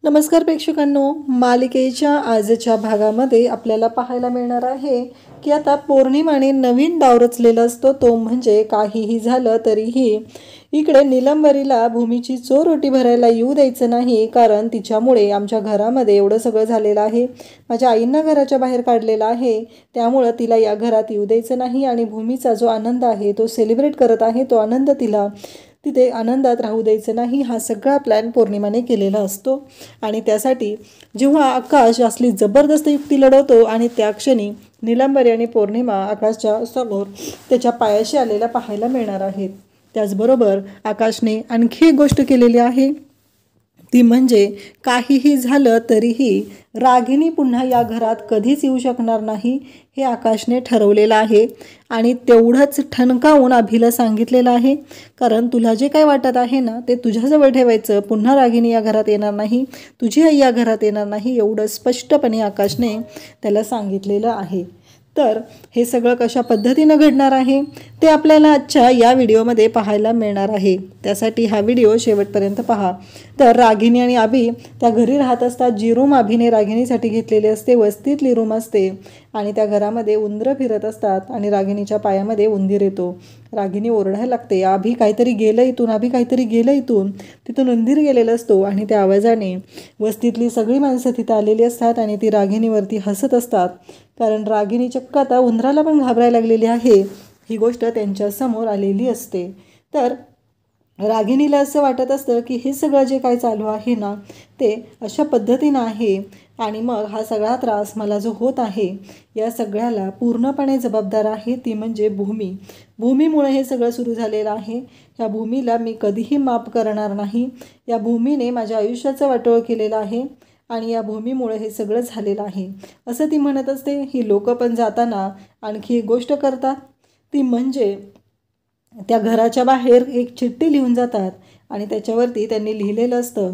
नमस्कार प्रेक्षकांनो, मालिकेच्या आजच्या भागामध्ये आपल्याला पाहायला मिळणार आहे की आता पौर्णिमाने नवीन डाव रचलेला असतो, तो म्हणजे काहीही झालं तरीही इकडे निलंबरीला भूमीची चोरोटी भरायला येऊ द्यायचं नाही, कारण तिच्यामुळे आमच्या घरामध्ये एवढं सगळं झालेलं आहे. माझ्या आईंना घराच्या बाहेर काढलेलं आहे, त्यामुळं तिला या घरात येऊ द्यायचं नाही आणि भूमीचा जो आनंद आहे तो सेलिब्रेट करत आहे, तो आनंद तिला तिथे आनंदात राहू द्यायचं नाही. हा सगळा प्लॅन पौर्णिमाने केलेला असतो आणि त्यासाठी जेव्हा आकाश असली जबरदस्त युक्ती लढवतो आणि त्या क्षणी निलंबरी आणि पौर्णिमा आकाशच्या समोर त्याच्या पायाशी आलेला पाहायला मिळणार आहेत. त्याचबरोबर आकाशने आणखी एक गोष्ट केलेली आहे, ती म्हणजे काहीही झालं तरीही रागिनी पुन्हा या घरात कधीच येऊ शकणार नाही हे आकाशने ठरवलेलं आहे आणि तेवढंच ठणकावून अभिला सांगितलेलं आहे. कारण तुला जे काय वाटत आहे ना ते तुझ्याजवळ ठेवायचं, पुन्हा रागिनी या घरात येणार नाही, तुझी आई या घरात येणार नाही, एवढं स्पष्टपणे आकाशने त्याला सांगितलेलं आहे. तर हे सगळं कशा पद्धतीनं घडणार आहे ते आपल्याला आजच्या या व्हिडिओमध्ये पाहायला मिळणार आहे. त्यासाठी हा व्हिडिओ शेवटपर्यंत पहा. तर रागिनी आणि अभि त्या घरी राहत असतात, जी रूम अभिने रागिनीसाठी घेतलेली असते वस्तीतली रूम असते आणि त्या घरामध्ये उंदरं फिरत असतात आणि रागिनीच्या पायामध्ये उंदीर येतो. रागिनी ओरडायला लागते, अभि काहीतरी गेलं इथून, अभि काहीतरी गेलं इथून. तिथून उंदीर गेलेला असतो आणि त्या आवाजाने वस्तीतली सगळी माणसं तिथं आलेली असतात आणि ती रागिनीवरती हसत असतात, कारण रागिनी चक्क आता उंदराला पण घाबरायला लागलेली आहे, ही गोष्ट त्यांच्यासमोर आलेली असते. तर रागिनीला असं वाटत असतं की हे सगळं जे काय चालू आहे ना ते अशा पद्धतीनं आहे आणि मग हा सगळा त्रास मला जो होत आहे या सगळ्याला पूर्णपणे जबाबदार आहे ती म्हणजे भूमी. भूमीमुळे हे सगळं सुरू झालेलं आहे. ह्या भूमीला मी कधीही माफ करणार नाही. या भूमीने माझ्या आयुष्याचं वाटोळं केलेलं आहे आणि या भूमीमुळे हे सगळं झालेलं आहे असं ती म्हणत असते. ही लोक पण जाताना आणखी एक गोष्ट करतात, ती म्हणजे त्या घराच्या बाहेर एक चिठ्ठी लिहून जातात आणि त्याच्यावरती त्यांनी लिहिलेलं असतं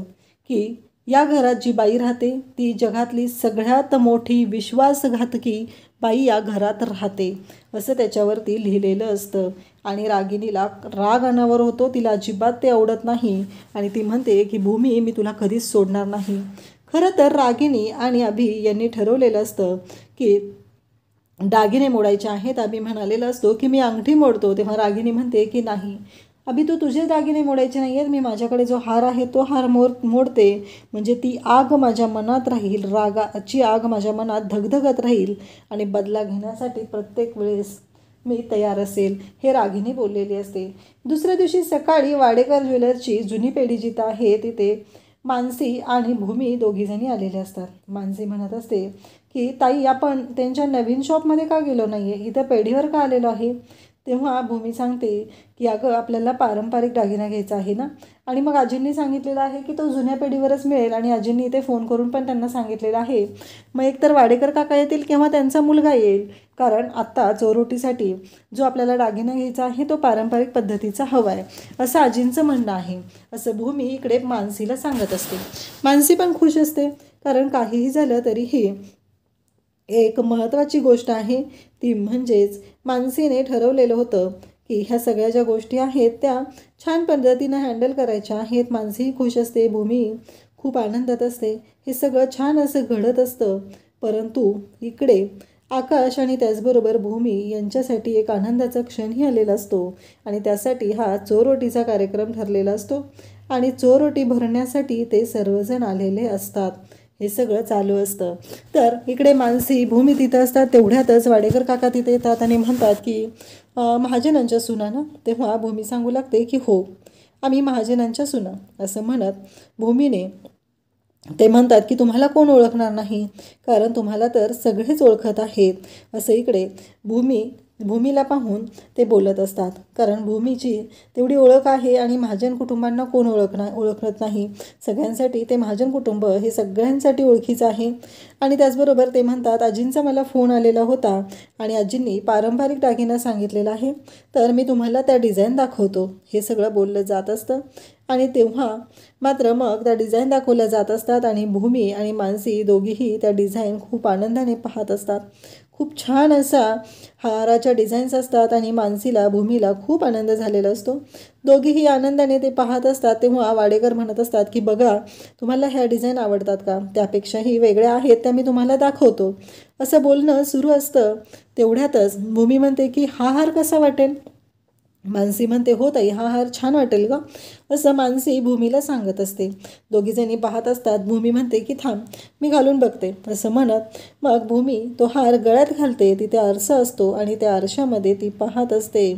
की या घरात जी बाई राहते ती जगातली सगळ्यात मोठी विश्वासघातकी बाई या घरात राहते असं त्याच्यावरती लिहिलेलं असतं. आणि रागिनीला राग अनावर होतो, तिला अजिबात ते आवडत नाही आणि ती म्हणते की भूमी, मी तुला कधीच सोडणार नाही. खरं तर रागिनी आणि अभि यांनी ठरवलेलं असतं की दागिने मोडायचे आहेत. अभि म्हणालेला असतो की मी अंगठी मोडतो, तेव्हा रागिनी म्हणते की नाही अभि, तू तुझे दागिने मोडायचे नाही आहेत, मी माझ्याकडे जो हार आहे तो हार मोडते, म्हणजे ती आग माझ्या मनात राहील, रागाची आग माझ्या मनात धगधगत राहील आणि बदला घेण्यासाठी प्रत्येक वेळेस मी तयार असेल, हे रागिनी बोललेली असते. दुसऱ्या दिवशी सकाळी वाडेकर ज्वेलर्सची जुनी पेढी जिथं आहे तिथे मानसी आणि भूमी दोघीजणी आलेल्या असतात. मानसी म्हणत असते की ताई, आपण त्यांच्या नवीन शॉपमध्ये का गेलो नाही आहे, इथं पेढीवर का आलेलो आहे. तेव्हा भूमी सांगते की अगं, आपल्याला पारंपरिक दागिना घ्यायचा आहे ना, आणि मग आजींनी सांगितलेलं आहे की तो जुन्या पेढीवरच मिळेल आणि आजींनी इथे फोन करून पण त्यांना सांगितलेलं आहे. मग एकतर वाडेकर काका येतील किंवा त्यांचा मुलगा येईल, कारण आत्ता चोरोटीसाठी जो आपल्याला दागिना घ्यायचा आहे तो पारंपरिक पद्धतीचा हवा आहे असं आजींचं म्हणणं आहे, असं भूमी इकडे मानसीला सांगत असते. मानसी पण खुश असते, कारण काहीही झालं तरीही एक महत्त्वाची गोष्ट आहे, ती म्हणजेच मानसीने ठरवलेलं होतं की ह्या सगळ्या ज्या गोष्टी आहेत त्या छान पद्धतीनं हँडल करायच्या आहेत. मानसीही खुश असते, भूमी खूप आनंदात असते, हे सगळं छान असं घडत असतं. परंतु इकडे आकाश आणि त्याचबरोबर भूमी यांच्यासाठी एक आनंदाचा क्षणही आलेला असतो आणि त्यासाठी हा चोरोटीचा कार्यक्रम ठरलेला असतो आणि चोरोटी भरण्यासाठी ते सर्वजण आलेले असतात. हे सगळं चालू असतं. तर इकडे मानसी भूमी तिथं असतात, तेवढ्यातच वाडेकर काका तिथे येतात आणि म्हणतात की महाजनांच्या सुना ना. तेव्हा भूमी सांगू लागते की हो, आम्ही महाजनांच्या सुना. असं म्हणत भूमीने ते म्हणतात की तुम्हाला कोण ओळखणार नाही, कारण तुम्हाला तर सगळेच ओळखत आहेत. असं इकडे भूमीला पाहून ते बोलत असतात, कारण भूमीची तेवढी ओळख आहे आणि महाजन कुटुंबांना कोण ओळखत नाही. सगळ्यांसाठी ते महाजन कुटुंब हे सगळ्यांसाठी ओळखीचं आहे. आणि त्याचबरोबर ते म्हणतात, आजींचा मला फोन आलेला होता आणि आजींनी पारंपरिक दागिना सांगितलेला आहे, तर मी तुम्हाला त्या डिझाईन दाखवतो. हे सगळं बोललं जात असतं आणि तेव्हा मात्र मग त्या डिझाईन दाखवल्या जात असतात आणि भूमी आणि मानसी दोघीही त्या डिझाईन खूप आनंदाने पाहत असतात. खूप छान असा हाराच्या डिझाईन्स असतात आणि मानसीला भूमीला खूप आनंद झालेला असतो. दोघीही आनंदाने ते पाहत असतात. तेव्हा वाडेकर म्हणत असतात की बघा, तुम्हाला ह्या डिझाईन आवडतात का? त्यापेक्षाही वेगळ्या आहेत त्या मी तुम्हाला दाखवतो, असं बोलणं सुरू असतं. तेवढ्यातच भूमी म्हणते की हा हार कसा वाटेल? मानसी म्हणते हो ताई, हा हार छान वाटेल का? असं मानसी भूमीला सांगत असते. दोघीजणी पाहत असतात. भूमी म्हणते की थांब, मी घालून बघते, असं म्हणत मग भूमी तो हार गळ्यात घालते. तिथे आरसा असतो आणि त्या आरशामध्ये ती पाहत असते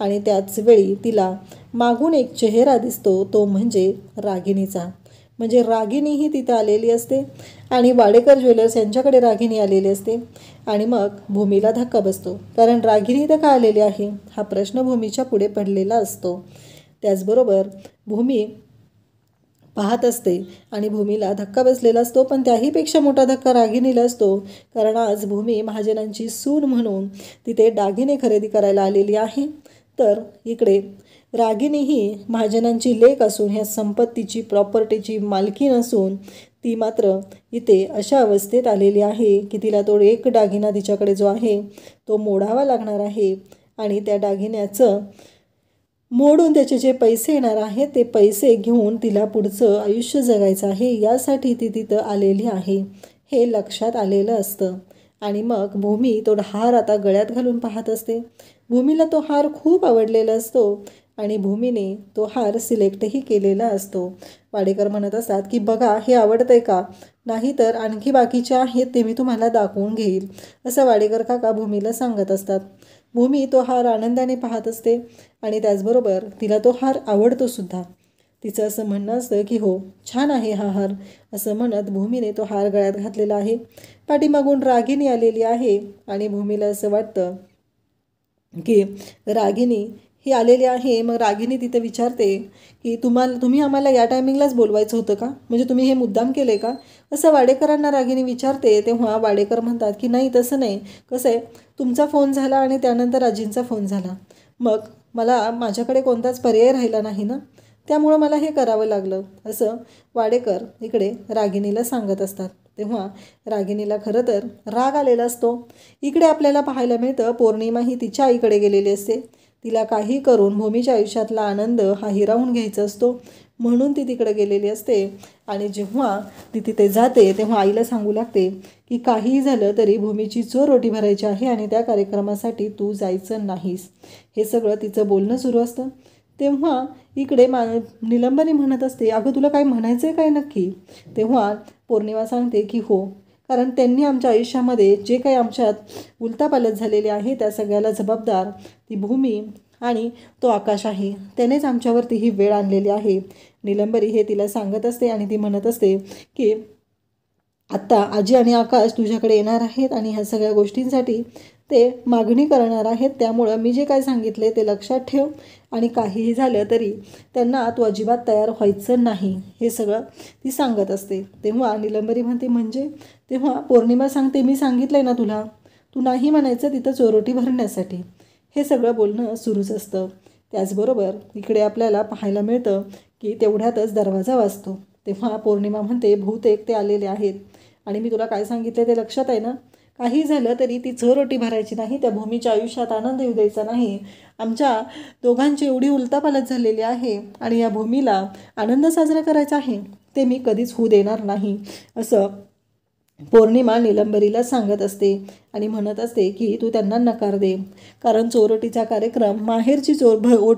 आणि त्याच वेळी तिला मागून एक चेहरा दिसतो, तो म्हणजे रागिणीचा. म्हणजे रागिणी ही तिथं आलेली असते आणि वाडेकर ज्वेलर्स यांच्याकडे रागिणी आलेली असते. आणि मग भूमीला धक्का बसतो, कारण रागिणी इथं का आलेली आहे हा प्रश्न भूमीच्या पुढे पडलेला असतो. त्याचबरोबर भूमी पाहत असते आणि भूमीला धक्का बसलेला असतो. पण त्याहीपेक्षा मोठा धक्का रागिणीला असतो, कारण आज भूमी महाजनांची सून म्हणून तिथे दागिने खरेदी करायला आलेली आहे. तर इकडे रागिणी ही महाजनांची लेक असून ह्या संपत्तीची प्रॉपर्टीची मालकीण असून ती मात्र इथे अशा अवस्थेत आलेली आहे की तिला तो एक दागिना तिच्याकडे जो आहे तो मोडावा लागणार आहे आणि त्या दागिन्याचं मोडून त्याचे जे पैसे येणार आहेत ते पैसे घेऊन तिला पुढचं आयुष्य जगायचं आहे. यासाठी ती तिथं आलेली आहे हे लक्षात आलेलं असतं. आणि मग भूमी तो हार आता गळ्यात घालून पाहत असते. भूमीला तो हार खूप आवडलेला असतो आणि भूमीने तो हार सिलेक्टही केलेला असतो. वाडेकर म्हणत असतात की बघा, हे आवडतंय का? नाही तर आणखी बाकीचे आहेत ते मी तुम्हाला दाखवून घेईल, असं वाडेकर काका भूमीला सांगत असतात. भूमी तो हार आनंदाने पाहत असते आणि त्याचबरोबर तिला तो हार आवडतो सुद्धा. तिचं असं म्हणणं असतं की हो, छान आहे हा हार, असं म्हणत भूमीने तो हार गळ्यात घातलेला आहे. पाठीमागून रागिणी आलेली आहे आणि भूमीला असं वाटतं की रागिणी ही आलेली आहे. मग रागिणी तिथे विचारते की तुम्ही आम्हाला या टायमिंगलाच बोलवायचं होतं का? म्हणजे तुम्ही हे मुद्दाम केले का? असं वाडेकरांना रागिणी विचारते. तेव्हा वाडेकर म्हणतात की नाही, तसं नाही. कसं आहे, तुमचा फोन झाला आणि त्यानंतर आजींचा फोन झाला, मग मला माझ्याकडे कोणताच पर्याय राहिला नाही ना, त्यामुळं मला हे करावं लागलं, असं वाडेकर इकडे रागिणीला सांगत असतात. तेव्हा रागिणीला खरं तर राग आलेला असतो. इकडे आपल्याला पाहायला मिळतं पौर्णिमा ही तिच्या आईकडे गेलेली असते. तिला काही करून भूमीच्या आयुष्यातला आनंद हा हिरावून घ्यायचा असतो, म्हणून ती तिकडे गेलेली असते. आणि जेव्हा ती तिथे जाते तेव्हा आईला सांगू लागते की काहीही झालं तरी भूमीची चोरोटी भरायची आहे आणि त्या कार्यक्रमासाठी तू जायचं नाहीस. हे सगळं तिचं बोलणं सुरू असतं. तेव्हा इकडे निलंबनी म्हणत असते, अगं तुला काय म्हणायचं आहे काय नक्की? तेव्हा पौर्णिमा सांगते की हो, कारण त्यांनी आमच्या आयुष्यामध्ये जे काही आमच्यात उलतापालत झालेले आहे त्या सगळ्याला जबाबदार ती भूमी आणि तो आकाश आहे. त्यानेच आमच्यावरती ही वेळ आणलेली आहे. निलंबरी हे तिला सांगत असते आणि ती म्हणत असते की आत्ता आजी आणि आकाश तुझ्याकडे येणार आहेत आणि ह्या सगळ्या गोष्टींसाठी ते मागणी करणार आहेत. त्यामुळं मी जे काय सांगितले ते लक्षात ठेव आणि काहीही झालं तरी त्यांना तू अजिबात तयार व्हायचं नाही, हे सगळं ती सांगत असते. तेव्हा निलंबरी म्हणते म्हणजे? तेव्हा पौर्णिमा सांगते, मी सांगितलं आहे ना तुला, तू नाही म्हणायचं तिथं चोरोटी भरण्यासाठी. हे सगळं बोलणं सुरूच असतं. त्याचबरोबर इकडे आपल्याला पाहायला मिळतं की तेवढ्यातच दरवाजा वाजतो. तेव्हा पौर्णिमा म्हणते बहुतेक ते आलेले आहेत आणि मी तुला काय सांगितले ते लक्षात आहे ना? काही झालं तरी ती चोरोटी भरायची नाही, त्या भूमीच्या आयुष्यात आनंद येऊ द्यायचा नाही. आमच्या दोघांची एवढी उलतापालत झालेली आहे आणि या भूमीला आनंद साजरा करायचा आहे, ते मी कधीच होऊ देणार नाही, असं पौर्णिमा निलंबरीला सांगत असते आणि म्हणत असते की तू त्यांना नकार दे, कारण चोरोटीचा कार्यक्रम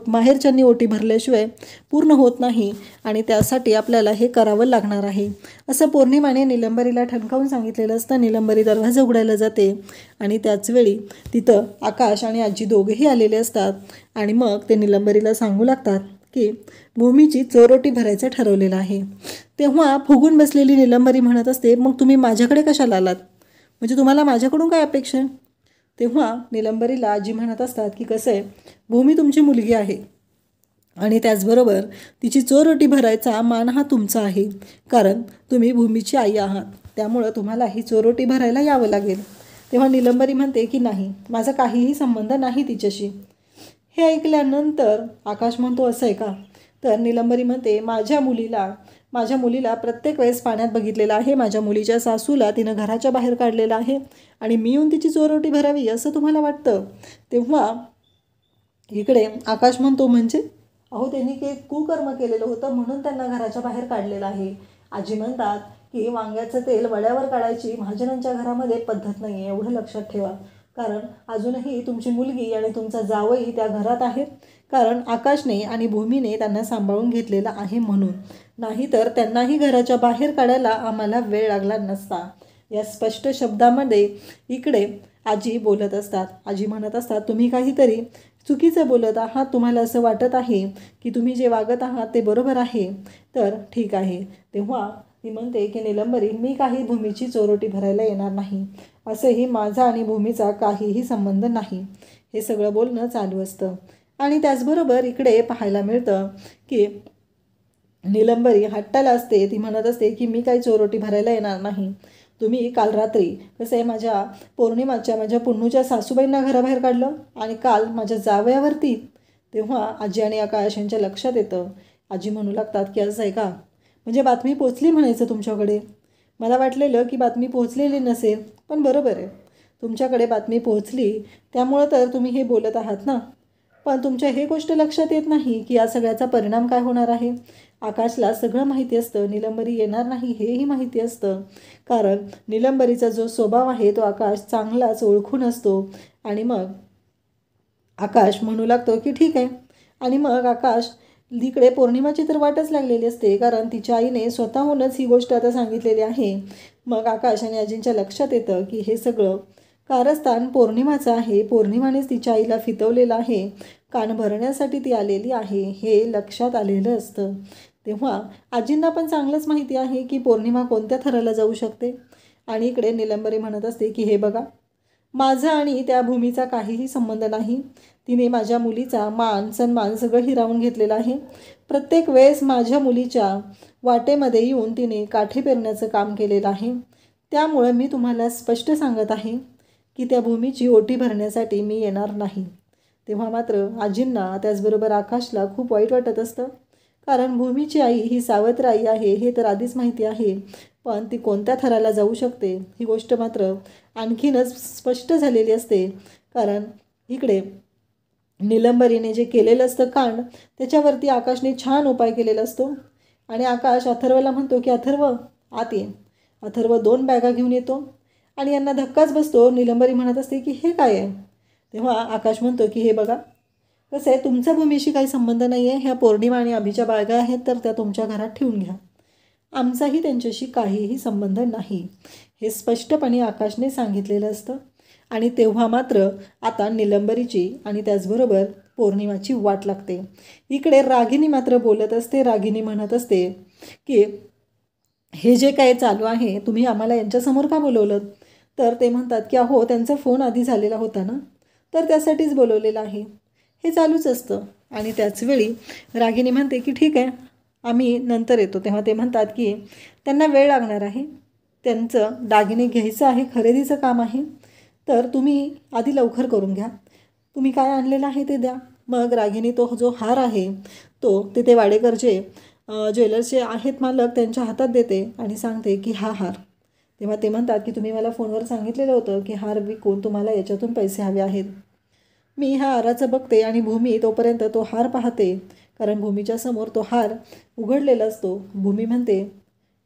माहेरच्यांनी ओटी भरल्याशिवाय पूर्ण होत नाही आणि त्यासाठी आपल्याला हे करावं लागणार आहे, असं पौर्णिमाने निलंबरीला ठणकावून सांगितलेलं असतं. निलंबरी दरवाजा उघडायला जाते आणि त्याचवेळी तिथं आकाश आणि आजी दोघेही आलेले असतात आणि मग ते निलंबरीला सांगू लागतात की भूमीची चोरोटी भरायचं ठरवलेलं आहे. तेव्हा फुगून बसलेली निलंबरी म्हणत असते, मग तुम्ही माझ्याकडे कशाला आलात? म्हणजे तुम्हाला माझ्याकडून काय अपेक्षा? तेव्हा निलंबरीला आजी म्हणत असतात की कसं आहे, भूमी तुमची मुलगी आहे आणि त्याचबरोबर तिची चोरोटी भरायचा मान हा तुमचा आहे, कारण तुम्ही भूमीची आई आहात, त्यामुळं तुम्हाला ही चोरोटी भरायला यावं लागेल. तेव्हा निलंबरी म्हणते की नाही, माझा काहीही संबंध नाही तिच्याशी. हे ऐकल्यानंतर आकाश म्हणतो, असं आहे का? तर निलंबरी म्हणते माझ्या मुलीला प्रत्येक वेळेस पाण्यात बघितलेलं आहे, माझ्या मुलीच्या सासूला तिनं घराच्या बाहेर काढलेलं आहे आणि मी येऊन तिची चोरोटी भरावी असं तुम्हाला वाटतं. तेव्हा इकडे आकाश म्हणतो म्हणजे अहो त्यांनी कुकर्म केलेलं होतं म्हणून त्यांना घराच्या बाहेर काढलेलं आहे. आजी म्हणतात की वांग्याचं तेल वड्यावर काढायची महाजनांच्या घरामध्ये पद्धत नाही आहे, एवढं लक्षात ठेवा. कारण अजूनही तुमची मुलगी आणि तुमचा जावई त्या घरात आहेत, कारण आकाशने आणि भूमीने त्यांना सांभाळून घेतलेलं आहे म्हणून. नाहीतर त्यांनाही घराच्या बाहेर काढायला आम्हाला वेळ लागला नसता. या स्पष्ट शब्दामध्ये इकडे आजी बोलत असतात. आजी म्हणत असतात तुम्ही काहीतरी चुकीचं बोलत आहात, तुम्हाला असं वाटत आहे की तुम्ही जे वागत आहात ते बरोबर आहे, तर ठीक आहे. तेव्हा ती म्हणते की निलंबरी मी काही भूमीची चोरोटी भरायला येणार नाही, असंही माझा आणि भूमीचा काहीही संबंध नाही. हे सगळं बोलणं चालू असतं आणि त्याचबरोबर इकडे पाहायला मिळतं की निलंबरी हट्टाला असते. ती म्हणत असते की मी काही चोरोटी भरायला येणार नाही. तुम्ही काल रात्री कसं आहे माझ्या माझ्या पुन्नूच्या सासूबाईंना घराबाहेर काढलं आणि काल माझ्या जावयावरती. तेव्हा आजी आणि आकाश यांच्या लक्षात येतं. आजी म्हणू लागतात की असं आहे का, म्हणजे बातमी पोचली म्हणायचं तुमच्याकडे. मला वाटलेलं की बातमी पोचलेली नसेल, पण बरोबर आहे तुमच्याकडे बातमी पोचली त्यामुळं तर तुम्ही हे बोलत आहात ना. पण तुमच्या हे गोष्ट लक्षात येत नाही की या सगळ्याचा परिणाम काय होणार आहे. आकाशला सगळं माहिती असतं, निलंबरी येणार नाही हेही माहिती असतं. कारण निलंबरीचा जो स्वभाव आहे तो आकाश चांगलाच ओळखून असतो. आणि मग आकाश म्हणू लागतो की ठीक आहे. आणि मग आकाश इकडे पौर्णिमाची तर वाटच लागलेली असते, कारण तिच्या आईने स्वतःहूनच ही गोष्ट आता सांगितलेली आहे. मग आकाश आणि आजींच्या लक्षात येतं की हे सगळं कारस्थान पौर्णिमाचं आहे, पौर्णिमानेच तिच्या आईला फितवलेलं आहे, कान भरण्यासाठी ती आलेली आहे हे लक्षात आलेलं असतं. तेव्हा आजींना पण चांगलंच माहिती आहे की पौर्णिमा कोणत्या थराला जाऊ शकते. आणि इकडे निलंबरी म्हणत असते की हे बघा माझा आणि त्या भूमीचा काहीही संबंध नाही. तिने माझ्या मुलीचा मान सन्मान सगळं हिरावून घेतलेलं आहे. प्रत्येक वेळेस माझ्या मुलीच्या वाटेमध्ये येऊन तिने काठी पेरण्याचं काम केलेलं आहे. त्यामुळं मी तुम्हाला स्पष्ट सांगत आहे की त्या भूमीची ओटी भरण्यासाठी मी येणार नाही. तेव्हा मात्र आजींना त्याचबरोबर आकाशला खूप वाईट वाटत असतं, कारण भूमीची आई ही सावत्र आई आहे हे तर आधीच माहिती आहे, पण ती कोणत्या थराला जाऊ शकते ही गोष्ट मात्र आणखीनच स्पष्ट झालेली असते. कारण इकडे निलंबरीने जे केलेलं असतं कांड त्याच्यावरती आकाशने छान उपाय केलेला असतो. आणि आकाश अथर्वला म्हणतो की अथर्व आत ये. अथर्व 2 बॅगा घेऊन येतो आणि यांना धक्काच बसतो. निलंबरी म्हणत असते की हे काय आहे. तेव्हा आकाश म्हणतो की हे बघा कसं आहे तुमच्या भूमीशी काही संबंध नाही आहे, ह्या पौर्णिमा आणि अभिच्या बाळगा आहेत तर त्या तुमच्या घरात ठेवून घ्या, आमचाही त्यांच्याशी काहीही संबंध नाही हे स्पष्टपणे आकाशने सांगितलेलं असतं. आणि तेव्हा मात्र आता निलंबरीची आणि त्याचबरोबर पौर्णिमाची वाट लागते. इकडे रागिनी मात्र बोलत असते. रागिनी म्हणत असते की हे जे काय चालू आहे तुम्ही आम्हाला यांच्यासमोर का बोलवलं. तर ते म्हणतात की अहो त्यांचा फोन आधी झालेला होता ना, तर त्यासाठीच बोलवलेलं आहे. हे चालूच असतं. आणि त्याचवेळी रागिनी म्हणते की ठीक आहे आम्ही नंतर येतो. तेव्हा ते म्हणतात की त्यांना वेळ लागणार आहे, त्यांचं दागिने घ्यायचं आहे, खरेदीचं काम आहे, तर तुम्ही आधी लवकर करून घ्या, तुम्ही काय आणलेलं आहे ते द्या. मग रागिनी तो जो हार आहे तो तिथे वाडेकरचे ज्वेलर्सचे आहेत मालक त्यांच्या हातात देते आणि सांगते की हा हार. तेव्हा ते म्हणतात की तुम्ही मला फोनवर सांगितलेलं होतं की हार विकून तुम्हाला याच्यातून पैसे हवे आहेत. मी ह्या हाराचं बघते आणि भूमी तोपर्यंत तो हार पाहते, कारण भूमीच्या समोर तो हार उघडलेला असतो. भूमी म्हणते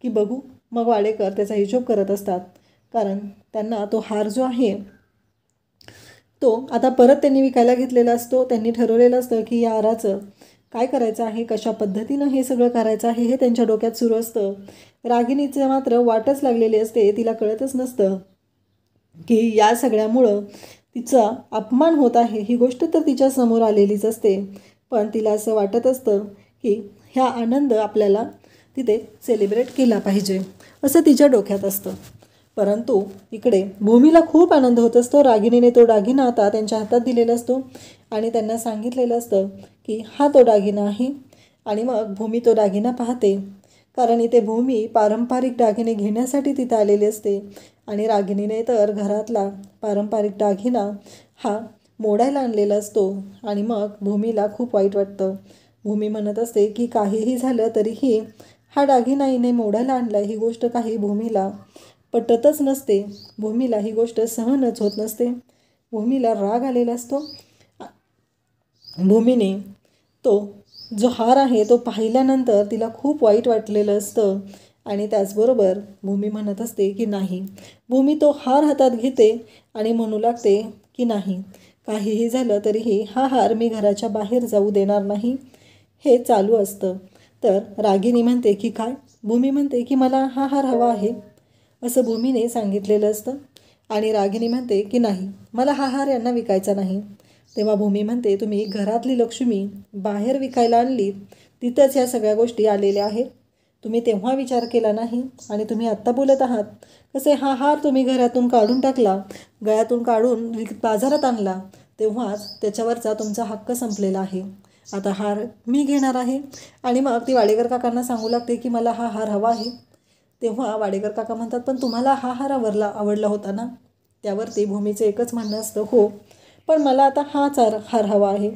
की बघू. मग वाडेकर त्याचा हिशोब करत असतात, कारण त्यांना तो हार जो आहे तो आता परत त्यांनी विकायला घेतलेला असतो. त्यांनी ठरवलेलं असतं की या हाराचं काय करायचं आहे, कशा पद्धतीनं हे सगळं करायचं आहे हे त्यांच्या डोक्यात सुरू असतं. रागिनीचं मात्र वाटच लागलेली असते. तिला कळतच नसतं की या सगळ्यामुळं तिचा अपमान होत आहे. ही गोष्ट तर तिच्या समोर आलेलीच असते, पण तिला असं वाटत असतं की ह्या आनंद आपल्याला तिथे सेलिब्रेट केला पाहिजे असं तिच्या डोक्यात असतं. परंतु इकडे भूमीला खूप आनंद होत असतो. रागिनीने तो दागिना आता त्यांच्या हातात दिलेला असतो आणि त्यांना सांगितलेलं असतं की हा तो दागिना आहे. आणि मग भूमी तो दागिना पाहते, कारण इथे भूमी पारंपरिक दागिने घेण्यासाठी तिथं आलेली असते. आणि रागिनीने तर घरातला पारंपरिक दागिना हा मोडायला आणलेला असतो. आणि मग भूमीला खूप वाईट वाटतं. भूमी म्हणत असते की काहीही झालं तरीही हा दागिना हिने मोडायला आणला, ही गोष्ट काही भूमीला पटतच नसते. भूमीला ही गोष्ट सहनच होत नसते. भूमीला राग आलेला असतो. भूमीने तो जो हार आहे तो पाहिल्यानंतर तिला खूप वाईट वाटलेलं असतं आणि त्याचबरोबर भूमी म्हणत असते की नाही. भूमी तो हार हातात घेते आणि म्हणू लागते की नाही, काहीही झालं तरीही हा हार मी घराच्या बाहेर जाऊ देणार नाही. हे चालू असतं. तर रागिनी म्हणते की काय? भूमी म्हणते की मला हा हार हवा आहे असं भूमीने सांगितलेलं असतं आणि रागिनी म्हणते की नाही, मला हा हार यांना विकायचा नाही. तेव्हा भूमी म्हणते तुम्ही घरातली लक्ष्मी बाहेर विकायला आणली, तिथंच ह्या सगळ्या गोष्टी आलेल्या आहेत. तुम्ही तेव्हा विचार केला नाही आणि तुम्ही आत्ता बोलत आहात कसे हा हार तुम्ही घरातून काढून टाकला, गळ्यातून काढून बाजारात आणला, तेव्हाच त्याच्यावरचा तुमचा हक्क संपलेला आहे. आता हार मी घेणार आहे. आणि मग ती वाडेकर काकांना सांगू लागते की मला हा हार हवा आहे. तेव्हा वाडेकर काका म्हणतात पण तुम्हाला हा हार आवडला होता ना. त्यावरती भूमीचं एकच म्हणणं असतं हो, पण मला आता हाच हार हवा आहे.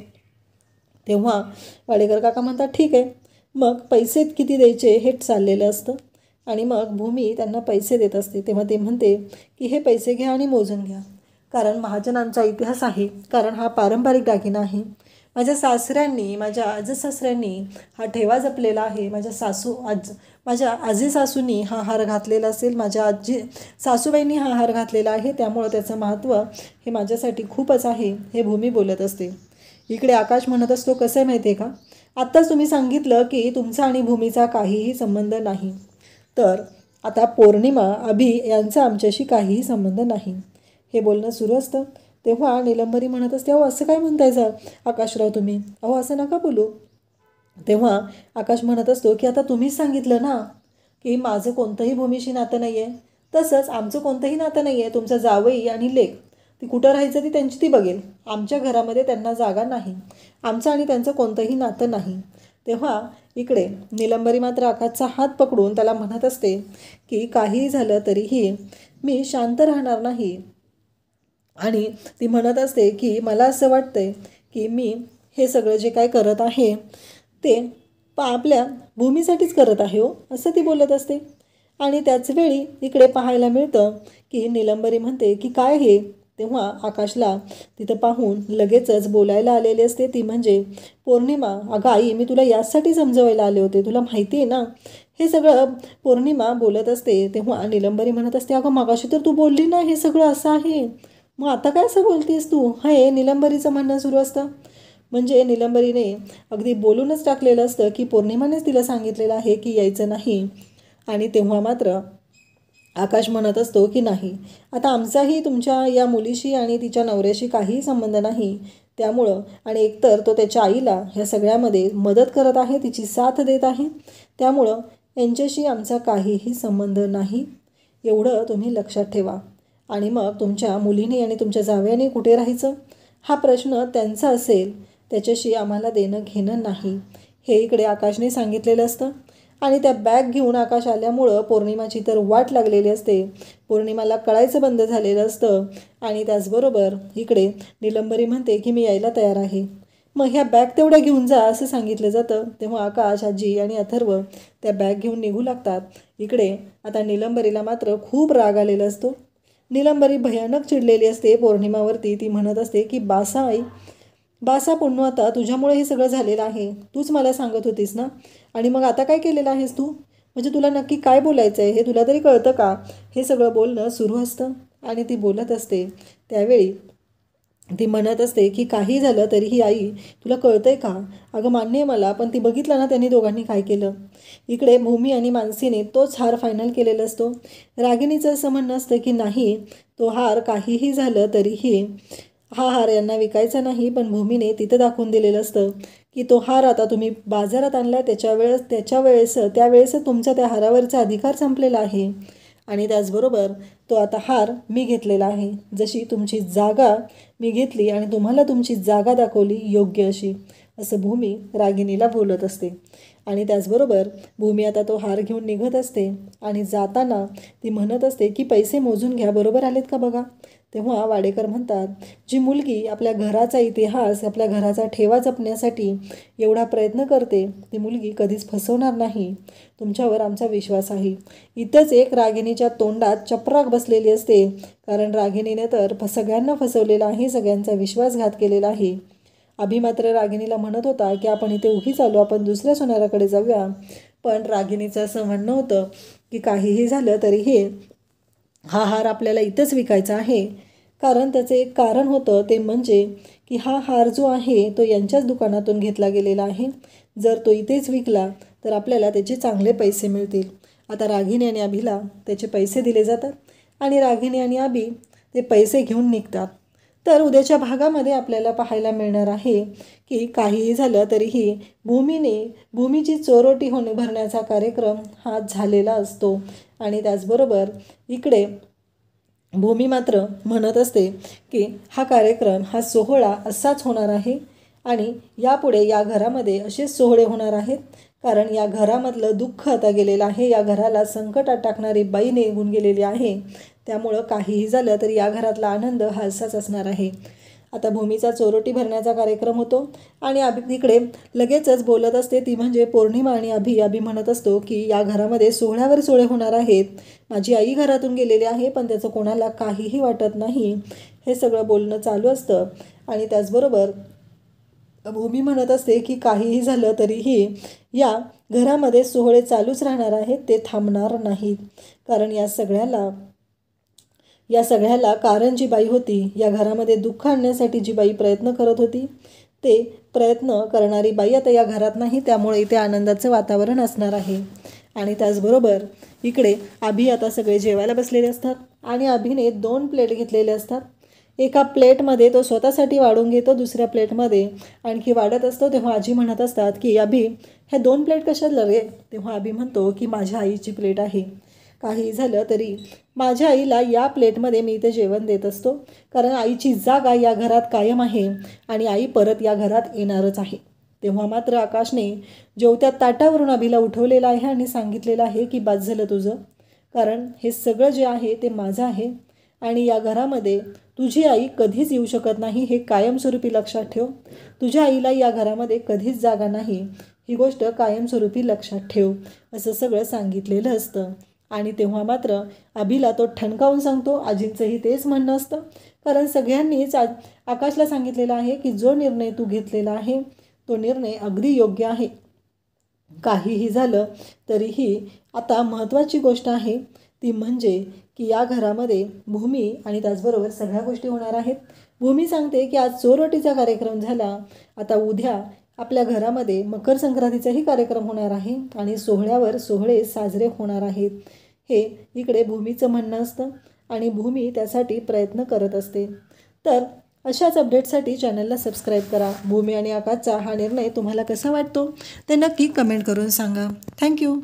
तेव्हा वाडेकर काका म्हणतात ठीक आहे, मग पैसे किती द्यायचे हे चाललेलं असतं आणि मग भूमी त्यांना पैसे देत असते. तेव्हा ते म्हणते की हे पैसे घ्या आणि मोजून घ्या, कारण महाजनांचा इतिहास आहे, कारण हा पारंपरिक दागिना आहे. माझ्या सासऱ्यांनी, माझ्या आजसासऱ्यांनी हा ठेवा जपलेला आहे. माझ्या आजी सासूंनी हा हार घातलेला असेल, माझ्या आजी सासूबाईंनी हा हार घातलेला आहे, त्यामुळं त्याचं महत्त्व हे माझ्यासाठी खूपच आहे, हे भूमी बोलत असते. इकडे आकाश म्हणत असतो कसं आहे माहिती आहे का, आत्ताच तुम्ही सांगितलं की तुमचा आणि भूमीचा काहीही संबंध नाही, तर आता पौर्णिमा, अभि यांचा आमच्याशी काहीही संबंध नाही, हे बोलणं सुरू असतं. तेव्हा नीलंबरी म्हणत असते अहो असं काय म्हणतायचं आकाशराव तुम्ही, अहो असं नका बोलू. तेव्हा आकाश म्हणत असतो की आता तुम्हीच सांगितलं ना की माझं कोणतंही भूमीशी नातं नाही आहे, तसंच आमचं कोणतंही नातं नाही आहे. तुमचं जावई आणि लेक ती कुठं राहायचं ती त्यांची ती बघेल, आमच्या घरामध्ये त्यांना जागा नाही, आमचं आणि त्यांचं कोणतंही नातं नाही. तेव्हा इकडे नीलंबरी मात्र आकाशचा हात पकडून त्याला म्हणत असते की काहीही झालं तरीही मी शांत राहणार नाही. आणि ती म्हणत असते की मला असं वाटतंय की मी हे सगळं जे काय करत आहे ते आपल्या भूमीसाठीच करत आहे हो, असं ती बोलत असते. आणि त्याच वेळी इकडे पाहायला मिळतं की नीलंबरी म्हणते की काय हे. तेव्हा आकाशला तिथं पाहून लगेचच बोलायला आलेली असते, ती म्हणजे पौर्णिमा. अगं आई, मी तुला यासाठी समजवायला आले होते, तुला माहिती आहे ना हे सगळं, पौर्णिमा बोलत असते. तेव्हा नीलंबरी म्हणत असते अगं मगाशी तर तू बोलली ना हे सगळं असं आहे, मग आता काय असं बोलतेस तू, हे नीलंबरीचं म्हणणं सुरू असतं. म्हणजे नीलंबरीने अगदी बोलूनच टाकलेलं असतं की पौर्णिमानेच तिला सांगितलेलं आहे की यायचं नाही. आणि तेव्हा मात्र आकाश म्हणत असतो की नाही, आता आमचाही तुमच्या या मुलीशी आणि तिच्या नवऱ्याशी काहीही संबंध नाही, त्यामुळं आणि एकतर तो त्याच्या आईला ह्या सगळ्यामध्ये मदत करत आहे, तिची साथ देत आहे, त्यामुळं यांच्याशी आमचा काहीही संबंध नाही, एवढं तुम्ही लक्षात ठेवा. आणि मग तुमच्या मुलीने आणि तुमच्या जावयाने कुठे राहायचं हा प्रश्न त्यांचा असेल, त्याच्याशी आम्हाला देणं घेणं नाही, हे इकडे आकाशने सांगितलेलं असतं. आणि त्या बॅग घेऊन आकाश आल्यामुळं पौर्णिमाची तर वाट लागलेली असते, पौर्णिमाला कळायचं बंद झालेलं असतं. आणि त्याचबरोबर इकडे नीलंबरी म्हणते की मी यायला तयार आहे, मग ह्या बॅग तेवढ्या घेऊन जा असं सांगितलं जातं. तेव्हा आकाश, आजी आणि अथर्व त्या बॅग घेऊन निघू लागतात. इकडे आता नीलंबरीला मात्र खूप राग आलेला असतो. नीलंबरी भयानक चिडलेली असते पौर्णिमावरती. ती म्हणत असते की बासा आई, बासा पुन्हा, आता तुझ्यामुळे हे सगळं झालेलं आहे, तूच मला सांगत होतीस ना, आणि मग आता काय केलेलं आहेस तू, म्हणजे तुला नक्की काय बोलायचं आहे हे तुला तरी कळतं का, हे सगळं बोलणं सुरू असतं. आणि ती बोलत असते त्यावेळी ती म्हणत असते की काही झालं तरीही आई तुला कळतंय का, अगं मान्य आहे मला, पण ती बघितलं ना त्यांनी दोघांनी काय केलं. इकडे भूमी आणि मानसीने तोच हार फायनल केलेला असतो. रागिणीचं असं म्हणणं असतं की नाही, तो हार काहीही झालं तरीही हा हार यांना विकायचा नाही, पण भूमीने तिथं दाखवून दिलेलं असतं की तो हार आता तुम्ही बाजारात आणला, त्यावेळेस तुमचा त्या हारावरचा अधिकार संपलेला आहे. आणि त्याचबरोबर तो आता हार मी घेतलेला आहे, जशी तुमची जागा मी घेतली आणि तुम्हाला तुमची जागा दाखवली योग्य अशी, असं भूमी रागिणीला बोलत असते. आणि त्याचबरोबर भूमी आता तो हार घेऊन निघत असते आणि जाताना ती म्हणत असते की पैसे मोजून घ्या, बरोबर आलेत का बघा. तेव्हा वाडेकर म्हणतात, जी मुलगी आपल्या घराचा इतिहास, आपल्या घराचा ठेवा जपण्यासाठी एवढा प्रयत्न करते ती मुलगी कधीच फसवणार नाही. तुमच्यावर आमचा विश्वास आहे. इथंच एक रागिणीच्या तोंडात चपराक बसलेली असते, कारण रागिणीने तर सगळ्यांना फसवलेला आहे, सगळ्यांचा विश्वासघात केलेला आहे. अभि मात्र रागिणीला म्हणत होता की आपण इथे उभीच आलो, आपण दुसऱ्या सोनाराकडे जाऊया. पण रागिणीचं असं म्हणणं होतं की काहीही झालं तरीही हा हार आपल्याला इथंच विकायचा आहे. कारण त्याचं एक कारण होतं, ते म्हणजे की हा हार जो आहे तो यांच्याच दुकानातून घेतला गेलेला आहे. जर तो इथेच विकला तर आपल्याला त्याचे चांगले पैसे मिळतील. आता रागिणी आणि अभिला त्याचे पैसे दिले जातात आणि रागिणी आणि अभि ते पैसे घेऊन निघतात. तर उद्याच्या भागामध्ये आपल्याला पाहायला मिळणार आहे की काहीही झालं तरीही भूमीची चोरोटी भरण्याचा कार्यक्रम हा झालेला असतो. आणि त्याचबरोबर इकडे भूमी मात्र म्हणत असते की हा कार्यक्रम, हा सोहळा असाच होणार आहे आणि यापुढे या घरामध्ये असेच सोहळे होणार आहेत. कारण या घरामधलं दुःख आता गेलेलं आहे, या घराला संकटात टाकणारी बाई निघून गेलेली आहे. त्यामुळं काहीही झालं तरी या घरातला आनंद हा असाच असणार आहे. आता भूमीचा चोरोटी भरण्याचा कार्यक्रम होतो आणि अभि तिकडे लगेचच बोलत असते, ती म्हणजे पौर्णिमा आणि अभि म्हणत असतो की या घरामध्ये सोहळ्यावर सोहळे होणार आहेत. माझी आई घरातून गेलेली आहे पण त्याचं कोणाला काहीही वाटत नाही. हे सगळं बोलणं चालू असतं आणि त्याचबरोबर भूमी म्हणत असते की काहीही झालं तरीही या घरामध्ये सोहळे चालूच राहणार आहेत, ते थांबणार नाहीत. कारण या सगळ्याला कारण जी बाई होती, या घरामध्ये दुःख आणण्यासाठी जी बाई प्रयत्न करत होती, ते प्रयत्न करणारी बाई आता या घरात नाही. त्यामुळे इथे आनंदाचं वातावरण असणार आहे. आणि त्याचबरोबर इकडे अभि आता सगळे जेवायला बसलेले असतात आणि अभिने 2 प्लेट घेतलेले असतात. एका प्लेटमध्ये तो स्वतःसाठी वाढून घेतो, दुसऱ्या प्लेटमध्ये आणखी वाढत असतो. तेव्हा आजी म्हणत असतात की अभि, ह्या 2 प्लेट कशाला रे. तेव्हा अभि म्हणतो की माझ्या आईची प्लेट आहे. काही झालं तरी माझ्या आईला या प्लेटमध्ये मी इथे जेवण देत असतो, कारण आईची जागा या घरात कायम आहे आणि आई परत या घरात येणारच आहे. तेव्हा मात्र आकाशने जेवत्या ताटावरून अभिला उठवलेलं आहे आणि सांगितलेलं आहे की बाद झालं तुझं, कारण हे सगळं जे आहे ते माझं आहे आणि या घरामध्ये तुझी आई कधीच येऊ शकत नाही, हे कायमस्वरूपी लक्षात ठेव. तुझ्या आईला या घरामध्ये कधीच जागा नाही, ही गोष्ट कायमस्वरूपी लक्षात ठेव, असं सगळं सांगितलेलं असतं. आणि तेव्हा मात्र अभिला तो ठणकावून सांगतो. आजींचंही तेच म्हणणं असतं, कारण सगळ्यांनीच आकाशला सांगितलेलं आहे की जो निर्णय तू घेतलेला आहे तो निर्णय अगदी योग्य आहे. काहीही झालं तरीही आता महत्त्वाची गोष्ट आहे ती म्हणजे की या घरामध्ये भूमी आणि त्याचबरोबर सगळ्या गोष्टी होणार आहेत. भूमी सांगते की आज चोरोटीचा कार्यक्रम झाला, आता उद्या आपल्या घरामध्ये मकर संक्रांतीचाही कार्यक्रम होणार आहे आणि सोहळ्यावर सोहळे साजरे होणार आहेत. हे इकडे भूमीचं म्हणणं असतं आणि भूमी त्यासाठी प्रयत्न करत असते. तर अशाच अपडेटसाठी चॅनलला सबस्क्राईब करा. भूमी आणि आकाशचा हा निर्णय तुम्हाला कसा वाटतो ते नक्की कमेंट करून सांगा. थँक्यू.